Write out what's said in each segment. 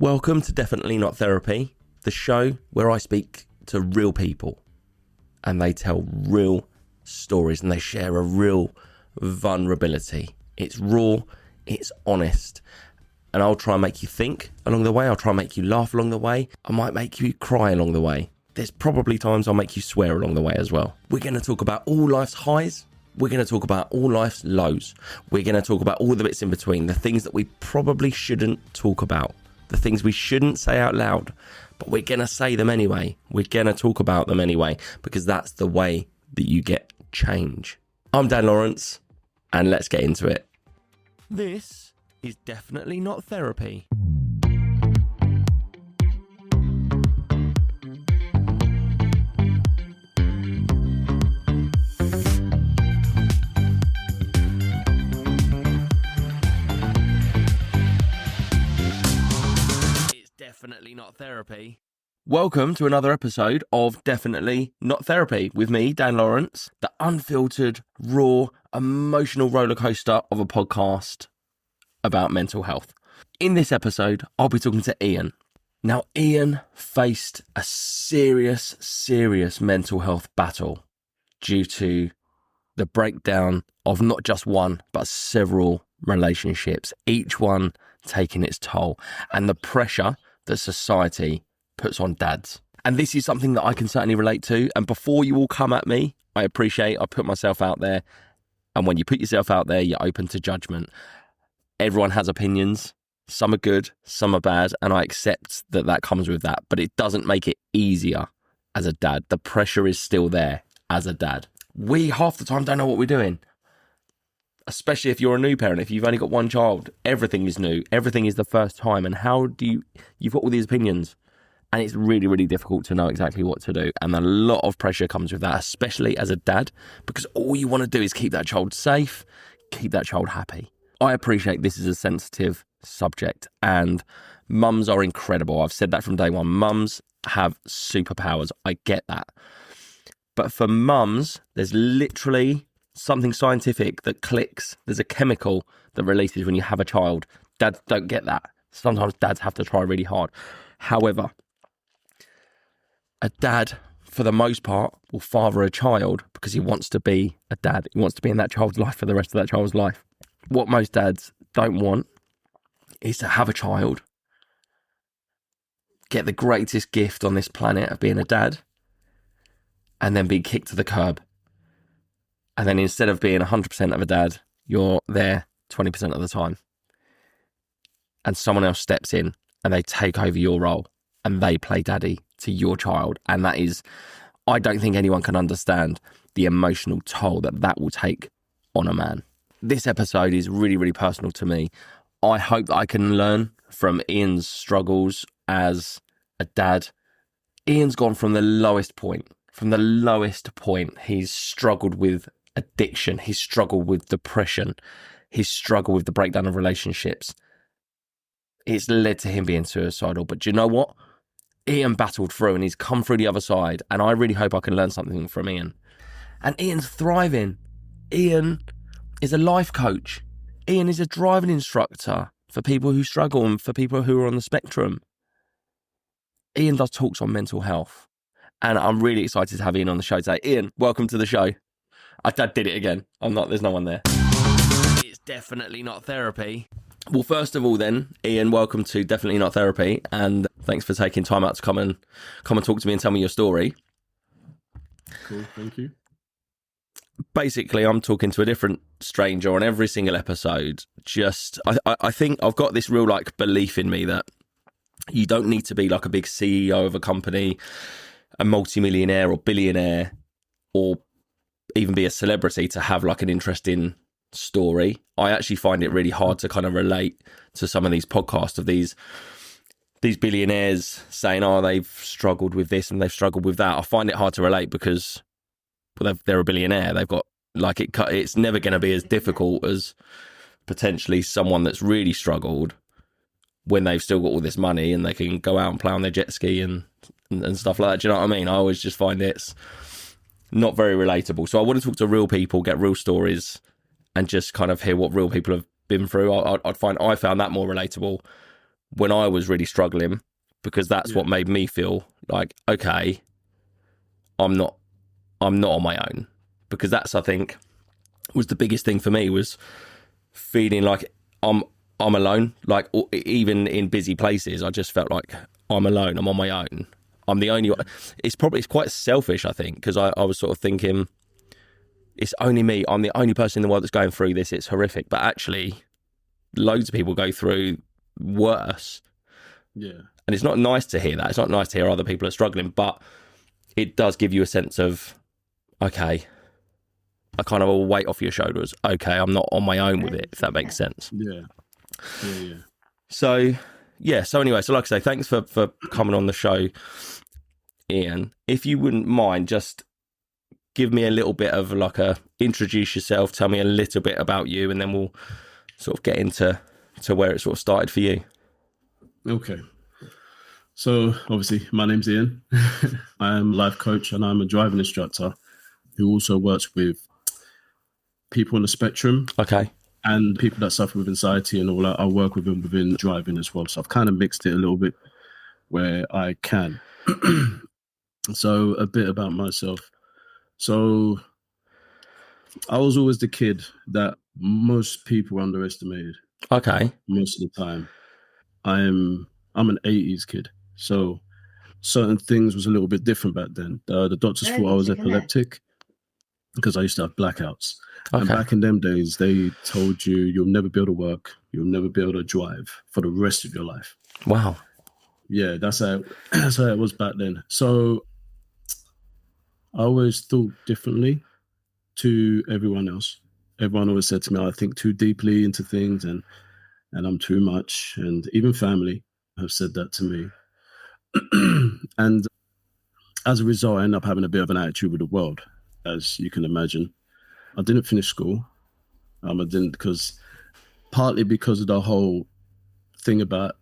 Welcome to Definitely Not Therapy, the show where I speak to real people and they tell real stories and they share a real vulnerability. It's raw, it's honest, and I'll try and make you think along the way. I'll try and make you laugh along the way. I might make you cry along the way. There's probably times I'll make you swear along the way as well. We're going to talk about all life's highs. We're going to talk about all life's lows. We're going to talk about all the bits in between, the things that we probably shouldn't talk about. The things we shouldn't say out loud, but we're going to say them anyway. We're going to talk about them anyway, because that's the way that you get change. I'm Dan Lawrence, and let's get into it. This is Definitely Not Therapy. Definitely Not Therapy. Welcome to another episode of Definitely Not Therapy with me, Dan Lawrence, the unfiltered, raw, emotional rollercoaster of a podcast about mental health. In this episode, I'll be talking to Ian. Now, Ian faced a serious mental health battle due to the breakdown of not just one, but several relationships, each one taking its toll, and the pressure that society puts on dads. And this is something that I can certainly relate to. And before you all come at me, I put myself out there. And when you put yourself out there, you're open to judgment. Everyone has opinions. Some are good, some are bad. And I accept that that comes with that. But it doesn't make it easier as a dad. The pressure is still there as a dad. We half the time don't know what we're doing. Especially if you're a new parent, if you've only got one child, everything is new. Everything is the first time. And you've got all these opinions and it's really difficult to know exactly what to do. And a lot of pressure comes with that, especially as a dad, because all you want to do is keep that child safe, keep that child happy. I appreciate this is a sensitive subject and mums are incredible. I've said that from day one. Mums have superpowers. I get that. But for mums, there's literally something scientific that clicks. There's a chemical that releases when you have a child. Dads don't get that. Sometimes dads have to try really hard. However, a dad, for the most part, will father a child because he wants to be a dad. He wants to be in that child's life for the rest of that child's life. What most dads don't want is to have a child, get the greatest gift on this planet of being a dad, and then be kicked to the curb. And then instead of being 100% of a dad, you're there 20% of the time. And someone else steps in and they take over your role and they play daddy to your child. And that is, I don't think anyone can understand the emotional toll that that will take on a man. This episode is really personal to me. I hope that I can learn from Ian's struggles as a dad. Ian's gone from the lowest point. He's struggled with addiction, he's struggled with depression, he's struggled with the breakdown of relationships. It's led to him being suicidal. But do you know what? Ian battled through and he's come through the other side, and I really hope I can learn something from Ian. And Ian's thriving. Ian is a life coach. Ian is a driving instructor for people who struggle and for people who are on the spectrum. Ian does talks on mental health, and I'm really excited to have Ian on the show today. Ian, welcome to the show. I did it again. There's no one there. It's Definitely Not Therapy. Well, first of all then, Ian, welcome to Definitely Not Therapy, and thanks for taking time out to come and talk to me and tell me your story. Cool, thank you. Basically, I'm talking to a different stranger on every single episode. I think I've got this real belief in me that you don't need to be like a big CEO of a company, a multimillionaire or billionaire, or even be a celebrity to have an interesting story. I actually find it really hard to kind of relate to some of these podcasts of these billionaires saying, they've struggled with this and they've struggled with that. I find it hard to relate because they're a billionaire. They've got it's never going to be as difficult as potentially someone that's really struggled when they've still got all this money and they can go out and play on their jet ski and stuff like that. Do you know what I mean? I always just find it's not very relatable. So I want to talk to real people, get real stories, and just kind of hear what real people have been through. I found that more relatable when I was really struggling, because that's what made me feel like, okay, I'm not on my own. Because that's, I think, was the biggest thing for me, was feeling like I'm alone. Like, even in busy places, I just felt like I'm alone. I'm on my own. I'm the only one. It's quite selfish, I think, because I was sort of thinking, it's only me. I'm the only person in the world that's going through this. It's horrific. But actually, loads of people go through worse. Yeah. And it's not nice to hear that. It's not nice to hear other people are struggling, but it does give you a sense of, okay, a kind of a weight off your shoulders. Okay, I'm not on my own with it, if that makes sense. Yeah. So anyway, so like I say, thanks for coming on the show, Ian. If you wouldn't mind, just give me a little bit of like introduce yourself, tell me a little bit about you, and then we'll sort of get into where it sort of started for you. Okay. So obviously my name's Ian. I am a life coach and I'm a driving instructor who also works with people on the spectrum. Okay. And people that suffer with anxiety and all that. I work with them within driving as well. So I've kind of mixed it a little bit where I can. So a bit about myself. So I was always the kid that most people underestimated. Okay. Most of the time. I'm an 80s kid. So certain things was a little bit different back then. The doctors thought I was epileptic because I used to have blackouts. Okay. And back in them days, they told you you'll never be able to work, you'll never be able to drive for the rest of your life. Wow. Yeah, that's how it was back then. So I always thought differently to everyone else. Everyone always said to me, I think too deeply into things and I'm too much. And even family have said that to me. And as a result, I ended up having a bit of an attitude with the world, as you can imagine. I didn't finish school. I didn't partly because of the whole thing about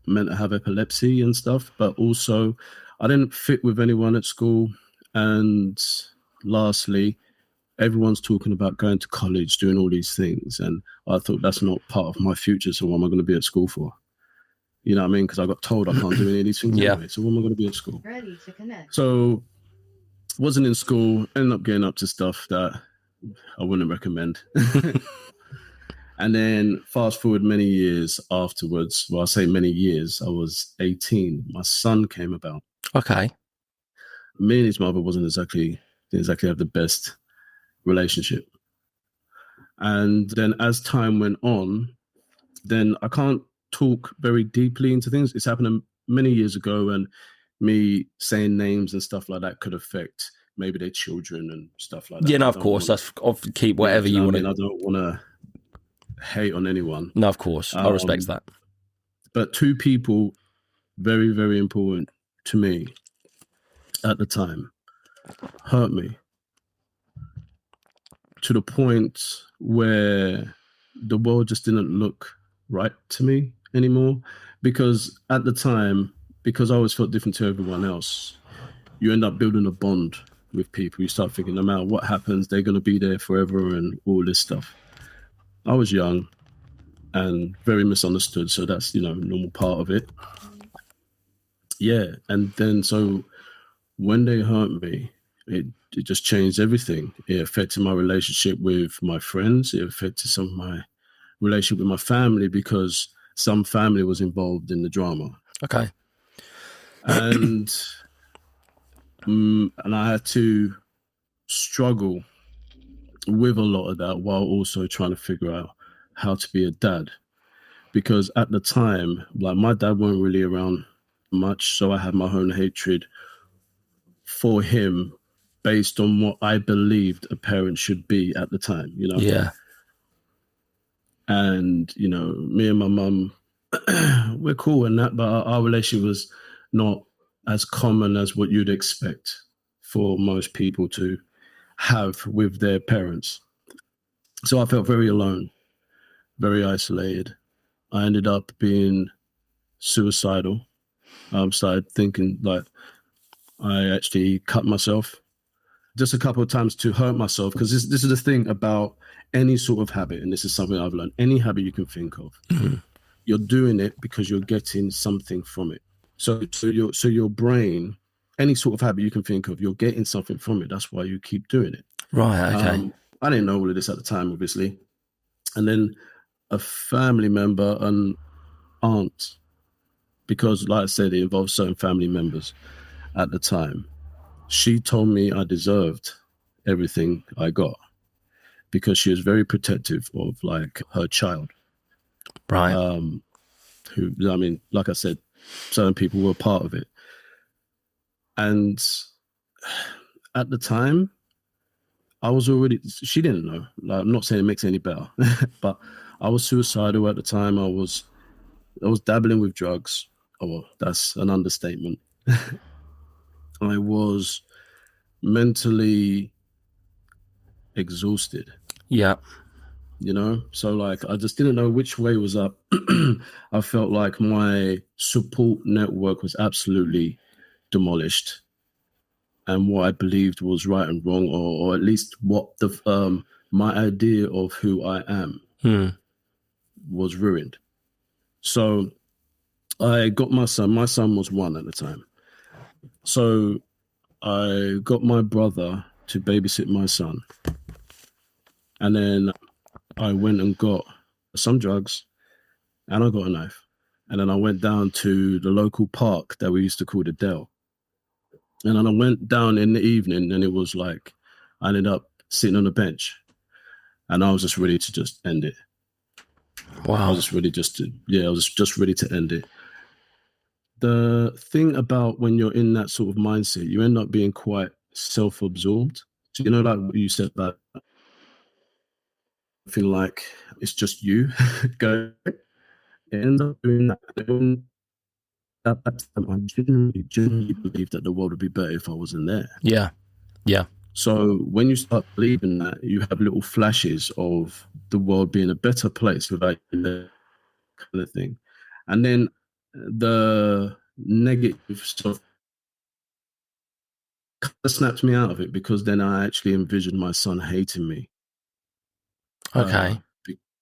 meant to have epilepsy and stuff, but also I didn't fit with anyone at school. And lastly, everyone's talking about going to college, doing all these things. And I thought that's not part of my future. So what am I going to be at school for? You know what I mean? Because I got told I can't do any of these things anyway. So what am I going to be at school? Ready to connect. So wasn't in school, ended up getting up to stuff that I wouldn't recommend. And then fast forward many years afterwards, well, I say many years, I was 18. My son came about. Okay. Me and his mother didn't exactly have the best relationship. And then as time went on, then I can't talk very deeply into things. It's happened many years ago, and me saying names and stuff like that could affect maybe their children and stuff like that. Yeah, no, of course. That's keep whatever you want to. I don't want to hate on anyone. No, of course. I respect that. But two people, very, very important to me at the time, hurt me to the point where the world just didn't look right to me anymore. Because at the time, because I always felt different to everyone else, you end up building a bond with people. You start thinking, no matter what happens, they're going to be there forever and all this stuff. I was young and very misunderstood. So that's, normal part of it. Yeah. And then, so when they hurt me, it just changed everything. It affected my relationship with my friends. It affected some of my relationship with my family because some family was involved in the drama. Okay. And I had to struggle with a lot of that while also trying to figure out how to be a dad. Because at the time, like, my dad weren't really around much, so I had my own hatred for him based on what I believed a parent should be at the time, Yeah. And, me and my mum, we're cool and that, but our relationship was not as common as what you'd expect for most people to have with their parents. So I felt very alone, very isolated. I ended up being suicidal. Started thinking like I actually cut myself just a couple of times to hurt myself, because this is the thing about any sort of habit, and this is something I've learned, any habit you can think of. Mm-hmm. you're doing it because you're getting something from it. So your brain, any sort of habit you can think of, you're getting something from it. That's why you keep doing it. Right. Okay. I didn't know all of this at the time, obviously. And then a family member, an aunt, because like I said, it involves certain family members at the time. She told me I deserved everything I got because she was very protective of like her child. Right. Who, I mean, like I said, certain people were part of it. And at the time, she didn't know. Like, I'm not saying it makes it any better, but I was suicidal at the time. I was dabbling with drugs. Oh, that's an understatement. I was mentally exhausted. Yeah. You know, so like I just didn't know which way was up. I felt like my support network was absolutely demolished, and what I believed was right and wrong, or at least what the my idea of who I am was ruined. So I got my son. My son was 1 at the time. So I got my brother to babysit my son, and then I went and got some drugs, and I got a knife. And then I went down to the local park that we used to call the Dell. And then I went down in the evening, and it was like I ended up sitting on a bench, and I was just ready to just end it. Wow. I was just ready I was just ready to end it. The thing about when you're in that sort of mindset, you end up being quite self-absorbed. So, you know, like what you said, that I feel like it's just you going. It ends up doing that. At that time, I genuinely believed that the world would be better if I wasn't there. Yeah. Yeah. So when you start believing that, you have little flashes of the world being a better place without the kind of thing. And then the negative stuff kind of snapped me out of it, because then I actually envisioned my son hating me. Okay.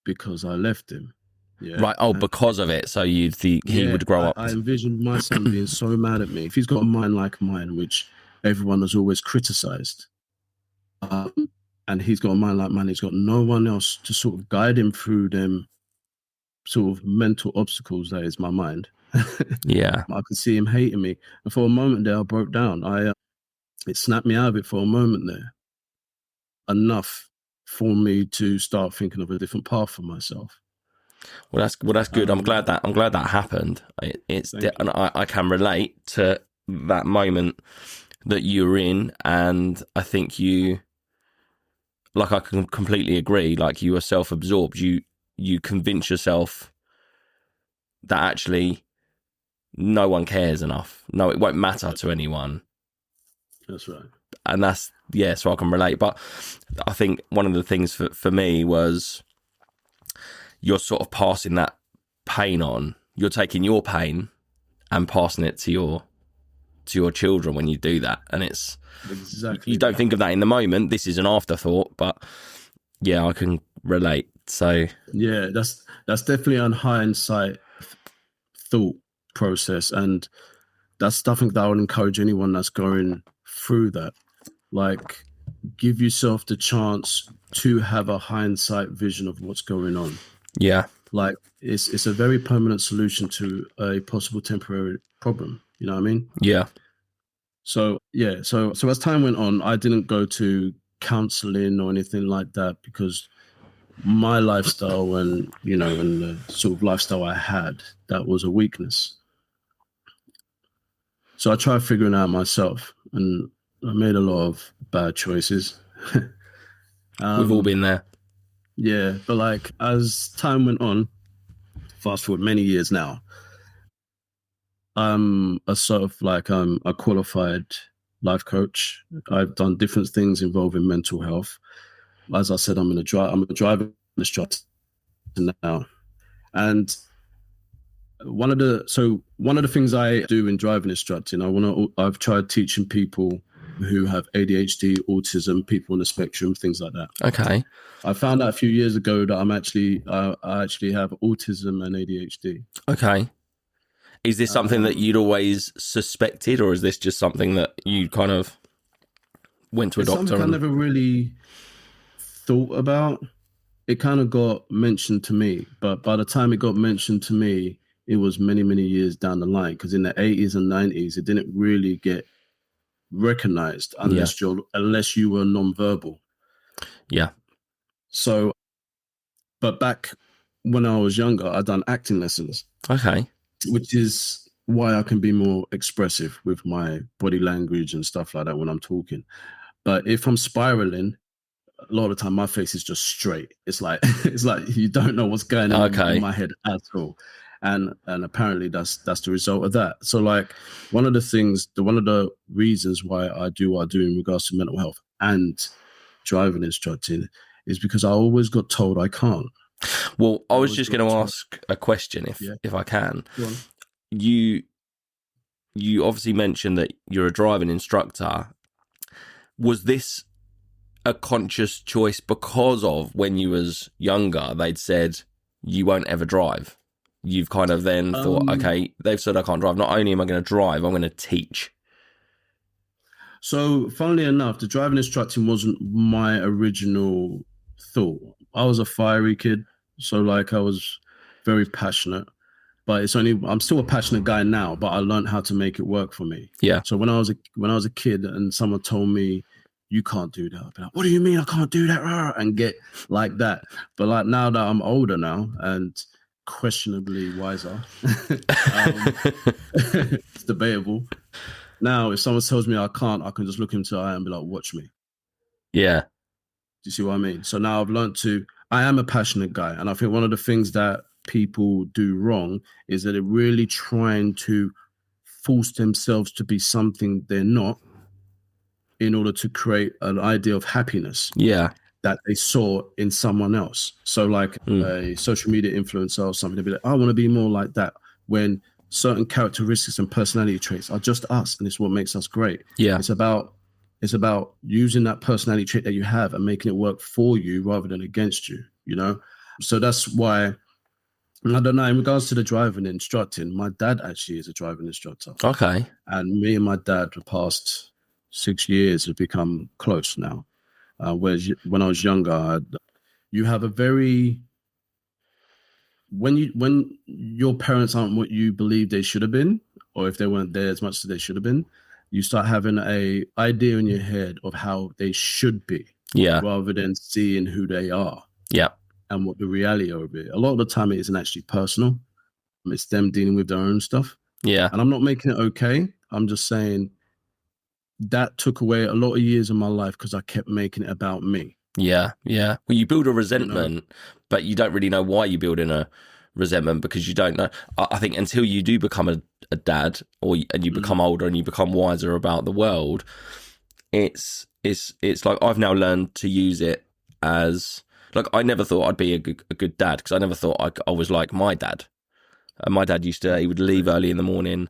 Because I left him. Yeah. Right. Oh, because of it. So you'd think he would grow up. I envisioned my son being so mad at me. If he's got a mind like mine, which everyone has always criticized, and he's got a mind like mine, he's got no one else to sort of guide him through them sort of mental obstacles that is my mind. Yeah. I could see him hating me. And for a moment there, I broke down. It snapped me out of it for a moment there. Enough for me to start thinking of a different path for myself. Well, that's good. I'm glad that happened. And I can relate to that moment that you were in, and I think I can completely agree. Like, you were self-absorbed. You convince yourself that actually no one cares enough. No, it won't matter to anyone. That's right. And so I can relate. But I think one of the things for me was, you're sort of passing that pain on. You're taking your pain and passing it to your children when you do that. And it's exactly, you don't think of that in the moment. This is an afterthought, but yeah, I can relate. So yeah, that's definitely a hindsight thought process, and that's something that I would encourage anyone that's going through that. Like, give yourself the chance to have a hindsight vision of what's going on. Yeah. Like, it's a very permanent solution to a possible temporary problem. You know what I mean? Yeah. So yeah, so as time went on, I didn't go to counseling or anything like that, because my lifestyle and the sort of lifestyle I had, that was a weakness. So I tried figuring out myself, and I made a lot of bad choices. We've all been there. Yeah, but like, as time went on, fast forward many years now, I'm a sort of like a qualified life coach. I've done different things involving mental health. As I said, I'm a driver instructor now, and one of the things I do in driving instructing, I've tried teaching people who have ADHD, autism, people on the spectrum, things like that. Okay. I found out a few years ago that I actually have autism and ADHD. Okay. Is this something that you'd always suspected, or is this just something that you kind of went to a doctor? Something I never really thought about. It kind of got mentioned to me, but by the time it got mentioned to me, it was many, many years down the line, because in the 80s and 90s, it didn't really get recognized unless you were nonverbal. Yeah. So, but back when I was younger, I'd done acting lessons. Okay. Which is why I can be more expressive with my body language and stuff like that when I'm talking. But if I'm spiraling, a lot of the time my face is just straight. It's like you don't know what's going on in my head at all. And apparently that's the result of that. So like one of the reasons why I do what I do in regards to mental health and driving instructing is because I always got told I can't. Well, I was just going to ask a question if I can. You obviously mentioned that you're a driving instructor. Was this a conscious choice because of when you was younger, they'd said you won't ever drive? You've kind of then thought, okay, they've said I can't drive. Not only am I going to drive, I'm going to teach. So funnily enough, the driving instructing wasn't my original thought. I was a fiery kid. So like I was very passionate, but I'm still a passionate guy now, but I learned how to make it work for me. Yeah. So when I was a kid and someone told me, you can't do that, I'd be like, what do you mean I can't do that? And get like that. But like now that I'm older now and questionably wiser, it's debatable. Now, if someone tells me I can't, I can just look into the eye and be like, watch me. Yeah. Do you see what I mean? So now I've learned I am a passionate guy. And I think one of the things that people do wrong is that they're really trying to force themselves to be something they're not in order to create an idea of happiness that they saw in someone else. So like a social media influencer or something, they'll be like, I want to be more like that, when certain characteristics and personality traits are just us, and it's what makes us great. Yeah. It's about using that personality trait that you have and making it work for you rather than against you, you know? So that's why, I don't know, in regards to the driving instructing, my dad actually is a driving instructor. Okay. And me and my dad for the past 6 years have become close now. Whereas when I was younger, you have a very, when your parents aren't what you believe they should have been, or if they weren't there as much as they should have been, you start having a idea in your head of how they should be, rather than seeing who they are, and what the reality of it. A lot of the time, it isn't actually personal; it's them dealing with their own stuff. Yeah, and I'm not making it okay. I'm just saying that took away a lot of years of my life because I kept making it about me. Yeah. Well, you build a resentment, but you don't really know why you're building a resentment, because you don't know. I think until you do become a dad, and you become older and you become wiser about the world, it's like I've now learned to use it as, like, I never thought I'd be a good dad, because I never thought I was like my dad. And my dad he would leave early in the morning,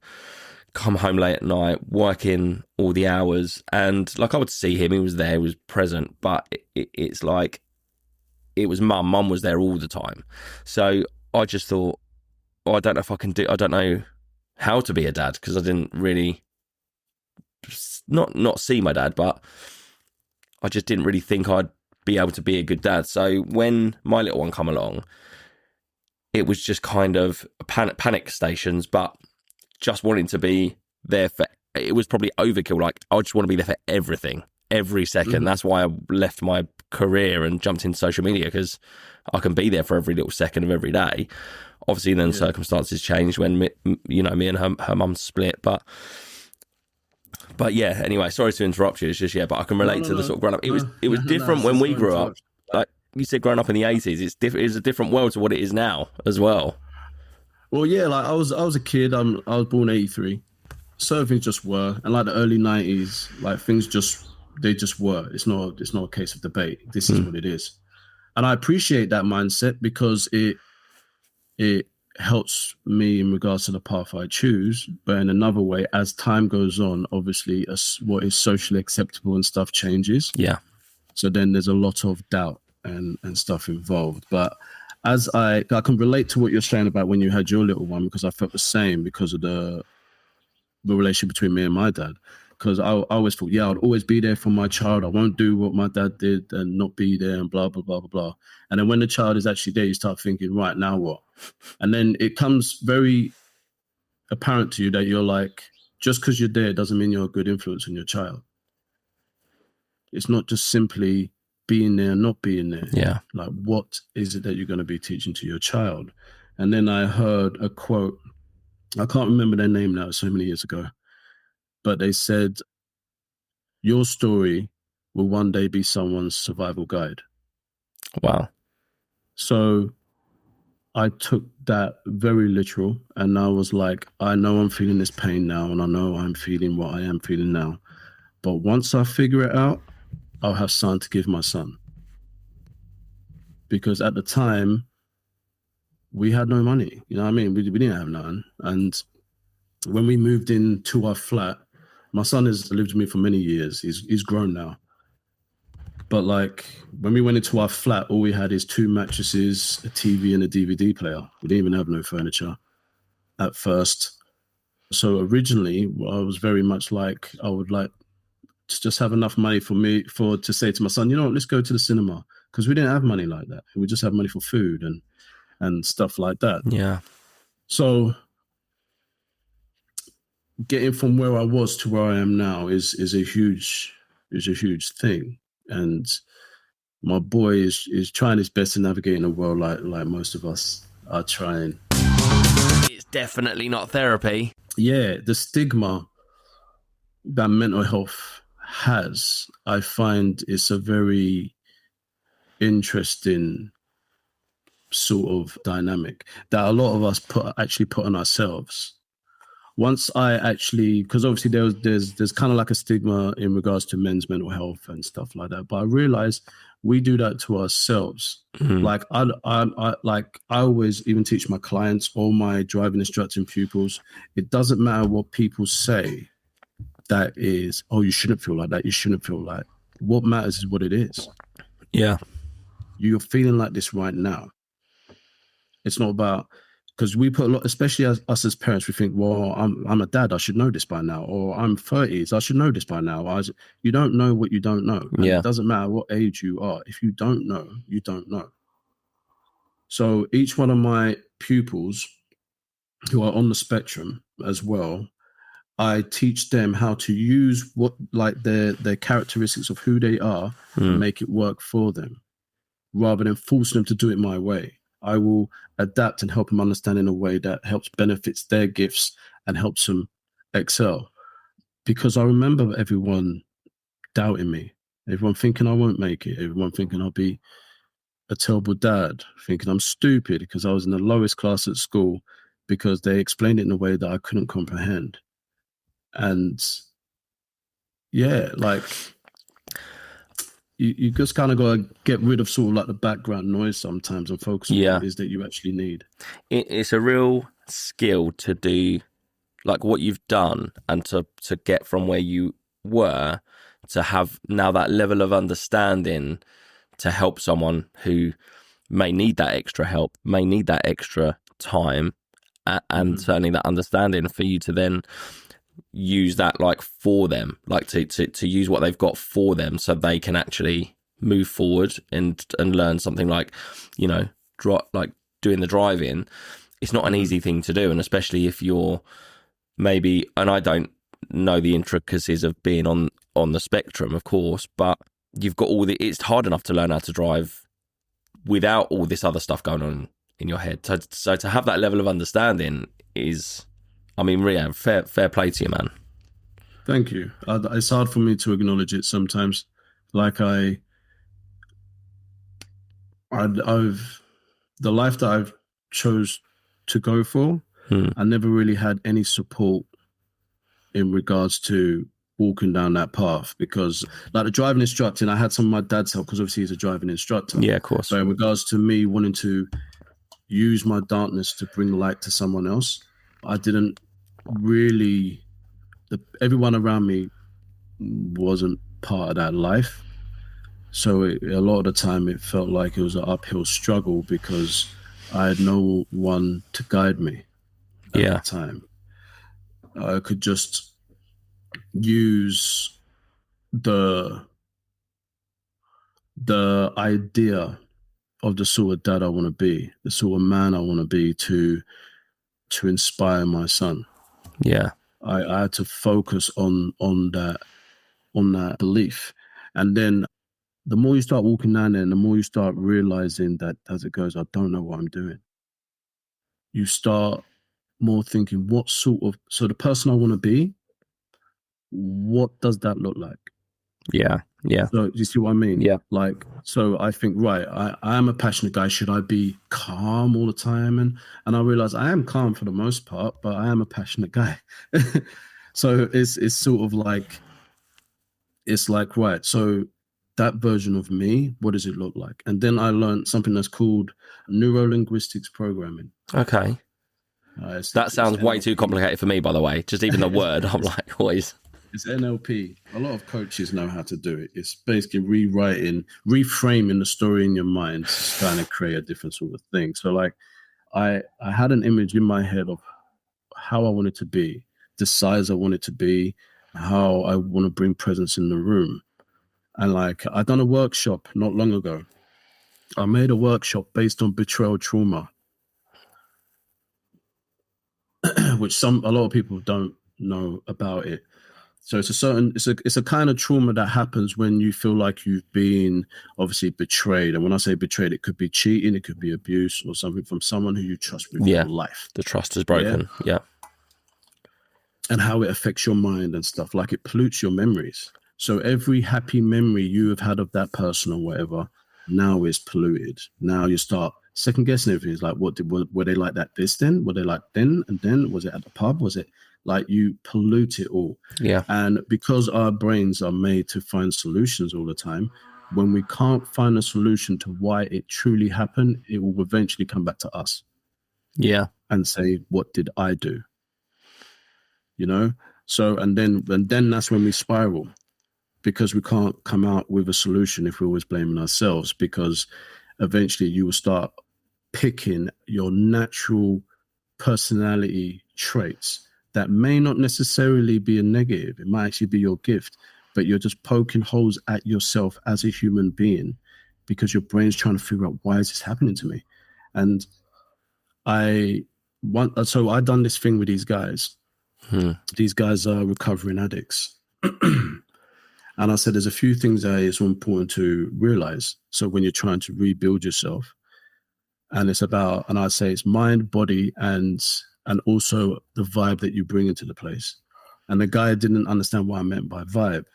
come home late at night, working all the hours, and like I would see him, he was there, he was present, but it's like it was mum was there all the time. So I just thought, I don't know if I can I don't know how to be a dad, because I didn't really not see my dad, but I just didn't really think I'd be able to be a good dad. So when my little one come along, it was just kind of panic stations, but just wanting to be there for, it was probably overkill. Like, I just want to be there for everything, every second. That's why I left my career and jumped into social media, because I can be there for every little second of every day. Obviously, then circumstances changed when me and her mum split. But yeah. Anyway, sorry to interrupt you. It's just but I can relate to the sort of growing up. It was different when we grew up. Like you said, growing up in the 80s, it's a different world to what it is now as well. Well, yeah, like I was a kid. I was born 83. Certain things just were, and like the early 90s, like things just were. It's not a case of debate. This is what it is, and I appreciate that mindset, because it helps me in regards to the path I choose. But in another way, as time goes on, obviously what is socially acceptable and stuff changes. Yeah. So then there's a lot of doubt and stuff involved. But as I can relate to what you're saying about when you had your little one, because I felt the same because of the relationship between me and my dad. Because I always thought, yeah, I'll always be there for my child. I won't do what my dad did and not be there and blah, blah, blah, blah, blah. And then when the child is actually there, you start thinking, right, now what? And then it comes very apparent to you that you're like, just because you're there doesn't mean you're a good influence on your child. It's not just simply being there and not being there. Yeah. Like, what is it that you're going to be teaching to your child? And then I heard a quote. I can't remember their name now, so many years ago. But they said, your story will one day be someone's survival guide. Wow. So I took that very literal, and I was like, I know I'm feeling this pain now, and I know I'm feeling what I am feeling now. But once I figure it out, I'll have something to give my son. Because at the time, we had no money. You know what I mean? We didn't have none. And when we moved into our flat, my son has lived with me for many years. He's grown now. But like when we went into our flat, all we had is 2 mattresses, a TV and a DVD player. We didn't even have no furniture at first. So originally I was very much like, I would like to just have enough money to say to my son, you know what, let's go to the cinema. Because we didn't have money like that. We just had money for food and stuff like that. Yeah. So getting from where I was to where I am now is a huge thing. And my boy is trying his best to navigate in a world like most of us are trying. It's definitely not therapy. Yeah, the stigma that mental health has, I find it's a very interesting sort of dynamic that a lot of us actually put on ourselves. Once I actually, because obviously there's kind of like a stigma in regards to men's mental health and stuff like that, but I realized we do that to ourselves. Mm-hmm. Like I always even teach my clients or my driving instructing pupils, it doesn't matter what people say that is, oh, you shouldn't feel like that, you shouldn't feel like. What matters is what it is. Yeah. You're feeling like this right now. It's not about, because we put a lot, especially us as parents, we think, well, I'm a dad, I should know this by now, or I'm 30s, I should know this by now. You don't know what you don't know. And it doesn't matter what age you are. If you don't know, you don't know. So each one of my pupils who are on the spectrum as well, I teach them how to use what, like their characteristics of who they are and make it work for them, rather than force them to do it my way. I will adapt and help them understand in a way that helps benefits their gifts and helps them excel. Because I remember everyone doubting me, everyone thinking I won't make it, everyone thinking I'll be a terrible dad, thinking I'm stupid because I was in the lowest class at school because they explained it in a way that I couldn't comprehend. And yeah, like you just kind of got to get rid of sort of like the background noise sometimes and focus on what it is that you actually need. It's a real skill to do like what you've done and to get from where you were to have now that level of understanding to help someone who may need that extra help, may need that extra time and certainly that understanding for you to then use that like for them, like to use what they've got for them so they can actually move forward and learn something like, you know, like doing the driving. It's not an easy thing to do, and especially if you're maybe, and I don't know the intricacies of being on the spectrum, of course, but you've got it's hard enough to learn how to drive without all this other stuff going on in your head. So to have that level of understanding is, I mean, yeah, fair play to you, man. Thank you. It's hard for me to acknowledge it sometimes. Like I've the life that I've chose to go for, I never really had any support in regards to walking down that path, because like the driving instructing, I had some of my dad's help because obviously he's a driving instructor. Yeah, of course. So in regards to me wanting to use my darkness to bring light to someone else. I didn't really, everyone around me wasn't part of that life. So a lot of the time it felt like it was an uphill struggle because I had no one to guide me at that time. I could just use the idea of the sort of dad I want to be, the sort of man I want to be to inspire my son. Yeah. I had to focus on that belief. And then the more you start walking down there and the more you start realizing that as it goes, I don't know what I'm doing. You start more thinking, so the person I want to be, what does that look like? Yeah. Yeah. So you see what I mean? Yeah. Like, so I think, right, I am a passionate guy. Should I be calm all the time? And I realize I am calm for the most part, but I am a passionate guy. So it's sort of like, it's like, right, so that version of me, what does it look like? And then I learned something that's called neurolinguistics programming. Okay. That sounds way too complicated for me, by the way. Just even the word, I'm like, always. It's NLP. A lot of coaches know how to do it. It's basically reframing the story in your mind, trying to create a different sort of thing. So like I had an image in my head of how I wanted to be, the size I wanted to be, how I want to bring presence in the room. And like I done a workshop not long ago. I made a workshop based on betrayal trauma, which a lot of people don't know about it. So it's a kind of trauma that happens when you feel like you've been obviously betrayed. And when I say betrayed, it could be cheating, it could be abuse or something from someone who you trust with your life. The trust is broken. Yeah. And how it affects your mind and stuff, like it pollutes your memories. So every happy memory you have had of that person or whatever now is polluted. Now you start second guessing everything. It's like, were they like that this then? Were they like then and then? Was it at the pub? Was it like you pollute it all? Yeah. And because our brains are made to find solutions all the time, when we can't find a solution to why it truly happened, it will eventually come back to us. Yeah. And say, what did I do? You know? So, and then that's when we spiral, because we can't come out with a solution if we're always blaming ourselves, because eventually you will start picking your natural personality traits that may not necessarily be a negative. It might actually be your gift, but you're just poking holes at yourself as a human being because your brain's trying to figure out, why is this happening to me? And so I done this thing with these guys. These guys are recovering addicts. And I said, there's a few things that is important to realize. So when you're trying to rebuild yourself, and I say it's mind, body, and also the vibe that you bring into the place. And the guy didn't understand what I meant by vibe.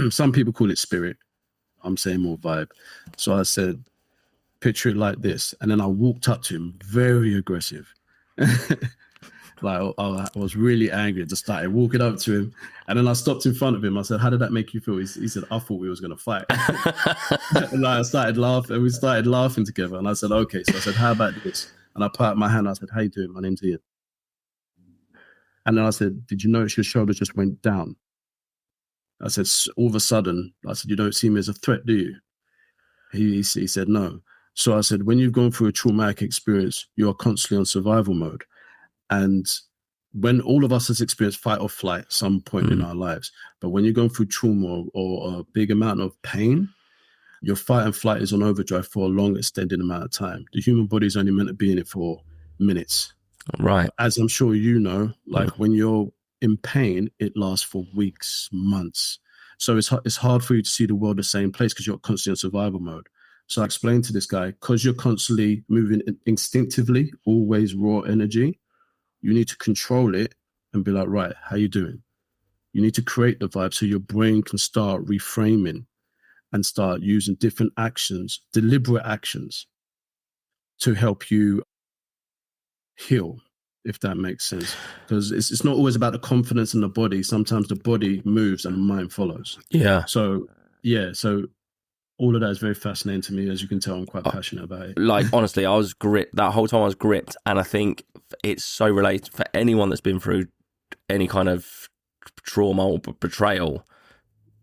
Some people call it spirit. I'm saying more vibe. So I said, picture it like this. And then I walked up to him, very aggressive. Like I was really angry. Just started walking up to him, and then I stopped in front of him. I said, "How did that make you feel?" He said, "I thought we was going to fight." And I started laughing. We started laughing together, and I said, "Okay." So I said, "How about this?" And I put out my hand. I said, "How you doing? My name's Ian." And then I said, "Did you notice your shoulders just went down?" I said, "All of a sudden," I said, "You don't see me as a threat, do you?" He said, "No." So I said, "When you've gone through a traumatic experience, you are constantly on survival mode. And when all of us has experienced fight or flight at some point in our lives, but when you're going through trauma or a big amount of pain, your fight and flight is on overdrive for a long extended amount of time. The human body is only meant to be in it for minutes. Right. As I'm sure you know, like when you're in pain, it lasts for weeks, months. So it's hard for you to see the world the same place because you're constantly in survival mode. So I explained to this guy, because you're constantly moving instinctively, always raw energy, you need to control it and be like, right, how you doing? You need to create the vibe so your brain can start reframing and start using different actions, deliberate actions, to help you heal, if that makes sense. Because it's not always about the confidence in the body. Sometimes the body moves and the mind follows. Yeah. So, yeah. So all of that is very fascinating to me. As you can tell, I'm quite passionate about it. Like, honestly, I was gripped. That whole time I was gripped. And I think it's so related for anyone that's been through any kind of trauma or betrayal.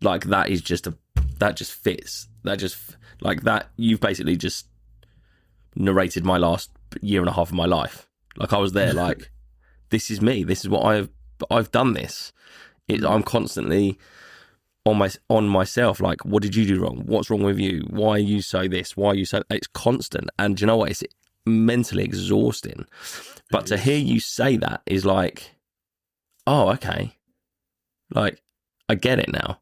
Like, that just fits. That just, like that, you've basically just narrated my last year and a half of my life. Like, I was there, like, this is me. This is what I've done this. I'm constantly on myself, like, what did you do wrong? What's wrong with you? Why are you so this? Why are you so... It's constant. And do you know what? It's mentally exhausting. But to hear you say that is like, oh, okay. Like, I get it now.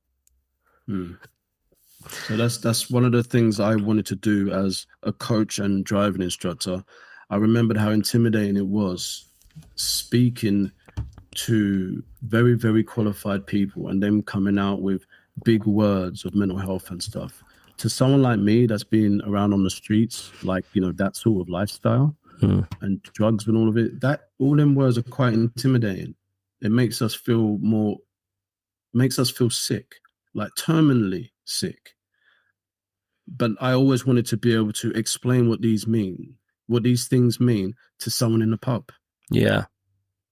So that's one of the things I wanted to do as a coach and driving instructor. I remembered how intimidating it was speaking to very, very qualified people and them coming out with big words of mental health and stuff. To someone like me that's been around on the streets, like, you know, that sort of lifestyle and drugs and all of it, that all them words are quite intimidating. It makes us feel sick, like terminally sick. But I always wanted to be able to explain what these things mean to someone in the pub. Yeah.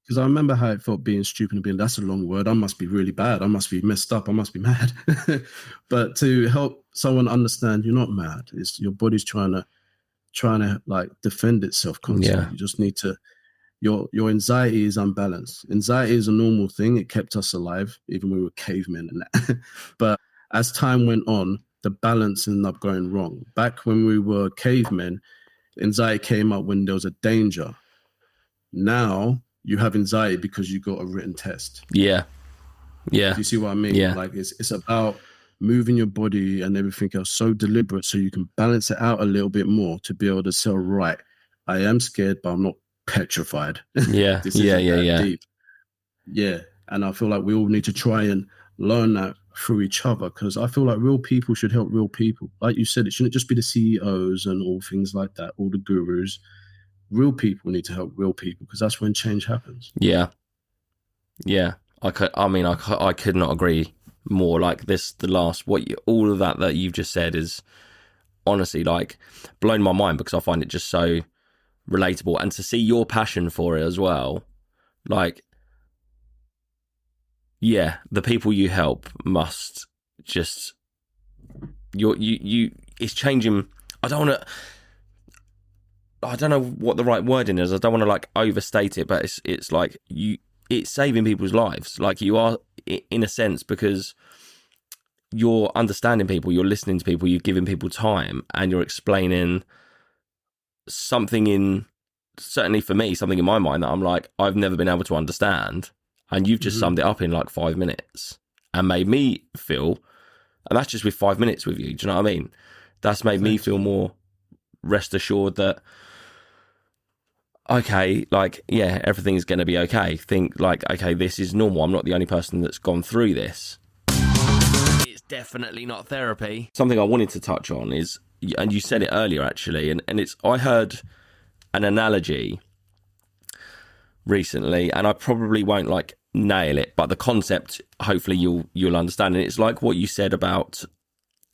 Because I remember how it felt being stupid and being, that's a long word. I must be really bad. I must be messed up. I must be mad. But to help someone understand you're not mad. It's your body's trying to like defend itself constantly. Yeah. You just need to, your anxiety is unbalanced. Anxiety is a normal thing. It kept us alive, even when we were cavemen and that. But as time went on, the balance ended up going wrong. Back when we were cavemen, anxiety came up when there was a danger. Now you have anxiety because you got a written test. Yeah. Yeah. Do you see what I mean? Yeah. Like it's about moving your body and everything else so deliberate so you can balance it out a little bit more to be able to say, right, I am scared, but I'm not petrified. Yeah. Yeah. Deep. Yeah. And I feel like we all need to try and learn that through each other, because I feel like real people should help real people. Like you said, it shouldn't just be the CEOs and all things like that, all the gurus. Real people need to help real people, because that's when change happens. Yeah. Yeah. I could not agree more. Like all of that you've just said is honestly like blown my mind, because I find it just so relatable, and to see your passion for it as well. Like, yeah, the people you help must just, it's changing. I don't know what the right wording is. I don't want to like overstate it, but it's like it's saving people's lives. Like, you are, in a sense, because you're understanding people, you're listening to people, you're giving people time, and you're explaining something certainly for me, something in my mind that I'm like, I've never been able to understand. And you've just summed it up in like 5 minutes and made me feel, and that's just with 5 minutes with you. Do you know what I mean? That's made me feel more rest assured that, okay, like, yeah, everything's going to be okay. Think like, okay, this is normal. I'm not the only person that's gone through this. It's definitely not therapy. Something I wanted to touch on is, and you said it earlier actually, and I heard an analogy recently, and I probably won't like nail it, but the concept hopefully you'll understand. And it's like what you said about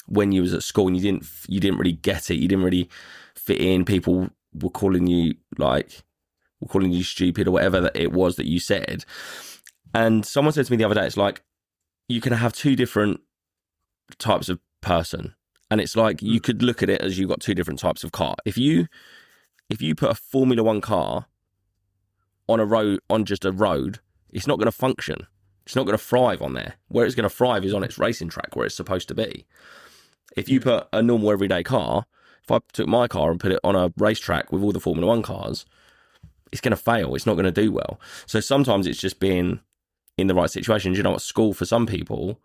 when you was at school and you didn't really get it, you didn't really fit in, people were calling you stupid or whatever that it was that you said. And someone said to me the other day, it's like you can have two different types of person, and it's like you could look at it as you've got two different types of car. If you put a Formula One car on just a road, it's not going to function. It's not going to thrive on there. Where it's going to thrive is on its racing track, where it's supposed to be. If you put a normal everyday car, if I took my car and put it on a racetrack with all the Formula One cars, it's going to fail. It's not going to do well. So sometimes it's just being in the right situation. You know, at school, for some people,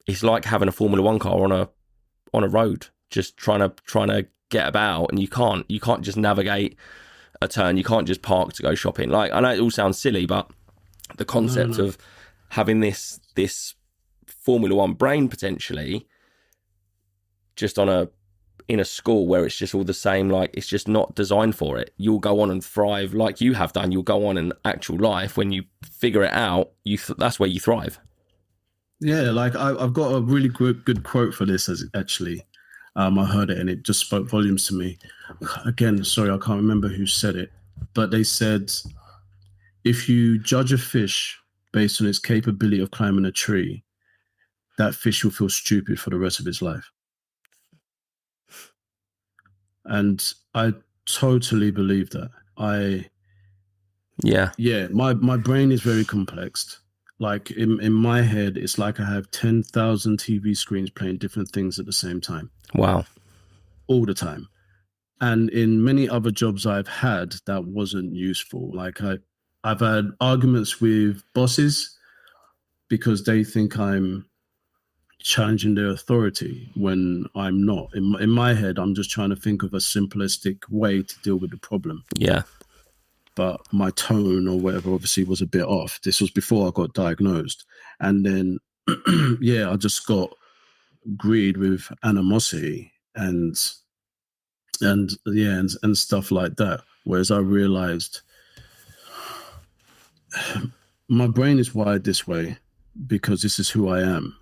it's like having a Formula One car on a road, just trying to get about, and you can't just navigate a turn. You can't just park to go shopping. Like, I know it all sounds silly, but the concept of having this Formula One brain potentially just in a school where it's just all the same, like it's just not designed for it. You'll go on and thrive like you have done. You'll go on in actual life. When you figure it out, that's where you thrive. Yeah, like I've got a really good quote for this, actually. I heard it and it just spoke volumes to me. Again, sorry, I can't remember who said it, but they said, if you judge a fish based on its capability of climbing a tree, that fish will feel stupid for the rest of its life. And I totally believe that. My brain is very complex. Like in my head, it's like I have 10,000 TV screens playing different things at the same time. Wow. All the time. And in many other jobs I've had, that wasn't useful. Like I've had arguments with bosses because they think I'm challenging their authority when I'm not. In my head, I'm just trying to think of a simplistic way to deal with the problem. Yeah. But my tone or whatever obviously was a bit off. This was before I got diagnosed. And then, I just got greed with animosity and stuff like that. Whereas I realized my brain is wired this way because this is who I am.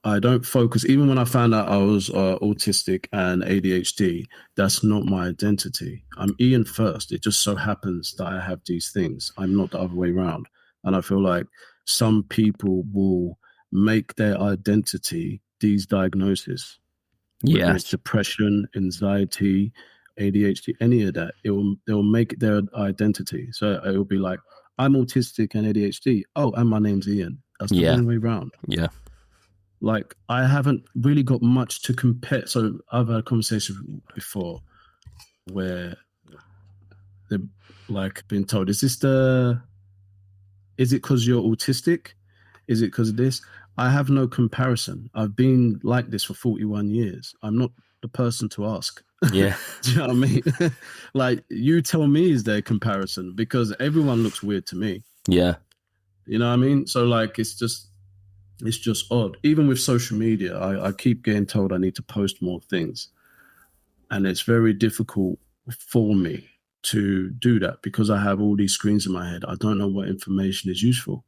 I don't focus, even when I found out I was autistic and ADHD, that's not my identity. I'm Ian first. It just so happens that I have these things. I'm not the other way around. And I feel like some people will make their identity these diagnoses. Yeah. Whether it's depression, anxiety, ADHD, any of that, they'll make it their identity. So it will be like, I'm autistic and ADHD. Oh, and my name's Ian. That's the wrong way around. Yeah. Like, I haven't really got much to compare. So I've had a conversation before where they're like being told, is it because you're autistic? Is it because of this? I have no comparison. I've been like this for 41 years. I'm not the person to ask. Yeah. Do you know what I mean? Like, you tell me, is there a comparison? Because everyone looks weird to me. Yeah. You know what I mean? So like, it's just odd. Even with social media, I keep getting told I need to post more things. And it's very difficult for me to do that because I have all these screens in my head. I don't know what information is useful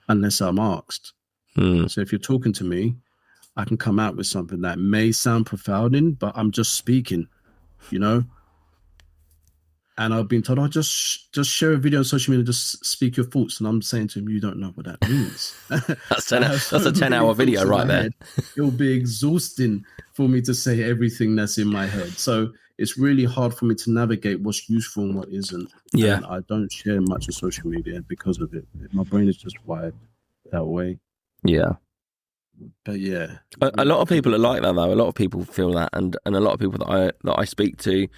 unless I'm asked. So if you're talking to me, I can come out with something that may sound profounding, but I'm just speaking, you know? And I've been told, just share a video on social media, just speak your thoughts. And I'm saying to him, you don't know what that means. That's a 10-hour video right there. It will be exhausting for me to say everything that's in my head. So it's really hard for me to navigate what's useful and what isn't. Yeah. And I don't share much on social media because of it. My brain is just wired that way. Yeah. But yeah. A lot of people are like that, though. A lot of people feel that. And a lot of people that I speak to,